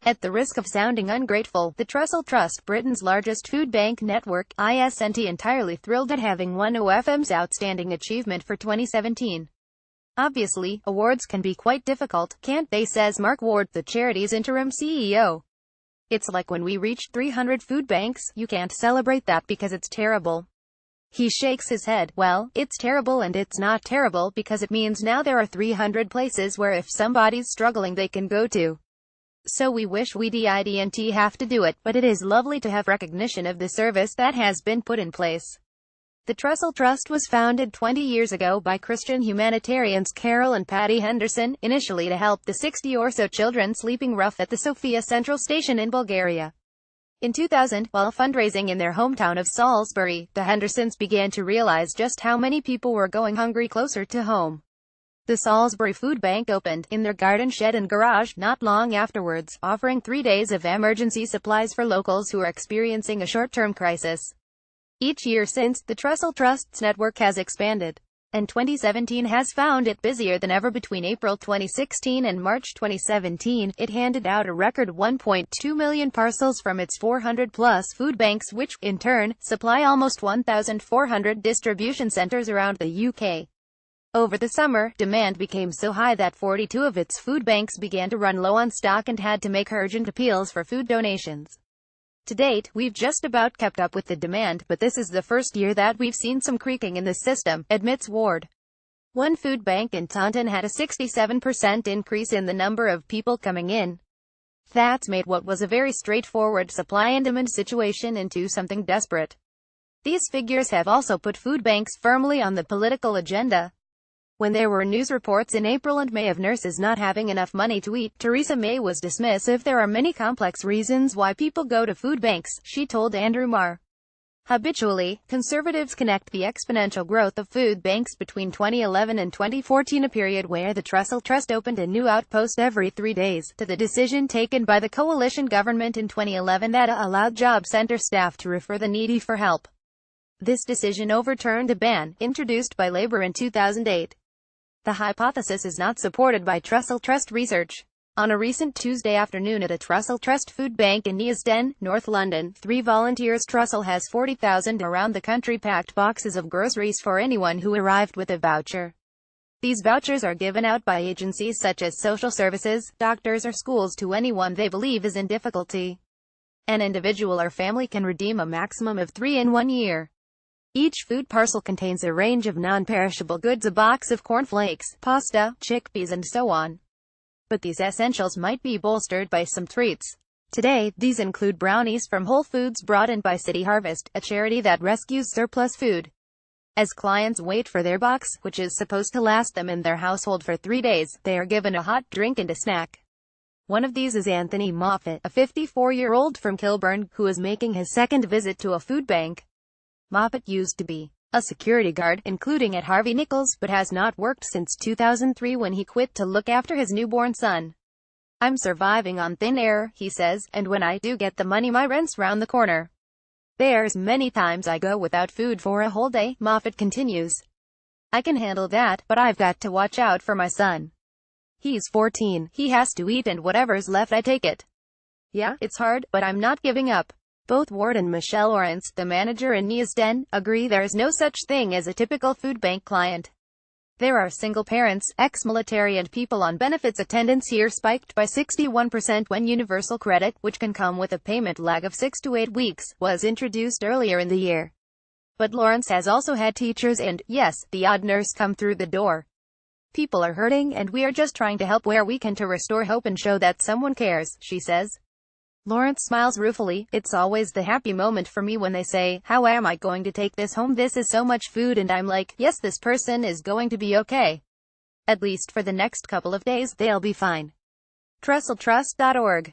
At the risk of sounding ungrateful, the Trussell Trust, Britain's largest food bank network, isn't entirely thrilled at having won OFM's Outstanding Achievement for 2017. Obviously, awards can be quite difficult, can't they, says Mark Ward, the charity's interim CEO. It's like when we reached 300 food banks, you can't celebrate that because it's terrible. He shakes his head. Well, it's terrible, and it's not terrible because it means now there are 300 places where if somebody's struggling they can go to. So we wish we didn't have to do it, but it is lovely to have recognition of the service that has been put in place. The Trussell Trust was founded 20 years ago by Christian humanitarians Carol and Patty Henderson, initially to help the 60 or so children sleeping rough at the Sofia Central Station in Bulgaria. In 2000, while fundraising in their hometown of Salisbury, the Hendersons began to realize just how many people were going hungry closer to home. The Salisbury Food Bank opened in their garden shed and garage not long afterwards, offering 3 days of emergency supplies for locals who are experiencing a short-term crisis. Each year since, the Trussell Trust's network has expanded, and 2017 has found it busier than ever. Between April 2016 and March 2017, it handed out a record 1.2 million parcels from its 400-plus food banks, which, in turn, supply almost 1,400 distribution centres around the UK. Over the summer, demand became so high that 42 of its food banks began to run low on stock and had to make urgent appeals for food donations. To date, we've just about kept up with the demand, but this is the first year that we've seen some creaking in the system, admits Ward. One food bank in Taunton had a 67% increase in the number of people coming in. That's made what was a very straightforward supply and demand situation into something desperate. These figures have also put food banks firmly on the political agenda. When there were news reports in April and May of nurses not having enough money to eat, Theresa May was dismissive. There are many complex reasons why people go to food banks, she told Andrew Marr. Habitually, Conservatives connect the exponential growth of food banks between 2011 and 2014, a period where the Trussell Trust opened a new outpost every 3 days, to the decision taken by the coalition government in 2011 that allowed job centre staff to refer the needy for help. This decision overturned a ban, introduced by Labour in 2008. The hypothesis is not supported by Trussell Trust research. On a recent Tuesday afternoon at a Trussell Trust food bank in Neasden, North London, 3 volunteers. Trussell has 40,000 around the country packed boxes of groceries for anyone who arrived with a voucher. These vouchers are given out by agencies such as social services, doctors or schools to anyone they believe is in difficulty. An individual or family can redeem a maximum of 3 in 1 year. Each food parcel contains a range of non-perishable goods, a box of cornflakes, pasta, chickpeas and so on. But these essentials might be bolstered by some treats. Today, these include brownies from Whole Foods brought in by City Harvest, a charity that rescues surplus food. As clients wait for their box, which is supposed to last them and their household for 3 days, they are given a hot drink and a snack. One of these is Anthony Moffat, a 54-year-old from Kilburn, who is making his second visit to a food bank. Moffat used to be a security guard, including at Harvey Nichols, but has not worked since 2003 when he quit to look after his newborn son. I'm surviving on thin air, he says, and when I do get the money my rent's round the corner. There's many times I go without food for a whole day, Moffat continues. I can handle that, but I've got to watch out for my son. He's 14, he has to eat and whatever's left I take it. Yeah, it's hard, but I'm not giving up. Both Ward and Michelle Lawrence, the manager in Neasden, agree there is no such thing as a typical food bank client. There are single parents, ex-military and people on benefits. Attendance here spiked by 61% when Universal Credit, which can come with a payment lag of 6 to 8 weeks, was introduced earlier in the year. But Lawrence has also had teachers and, yes, the odd nurse come through the door. People are hurting and we are just trying to help where we can to restore hope and show that someone cares, she says. Lawrence smiles ruefully. It's always the happy moment for me when they say, how am I going to take this home? This is so much food, and I'm like, yes, this person is going to be okay. At least for the next couple of days, they'll be fine. TrussellTrust.org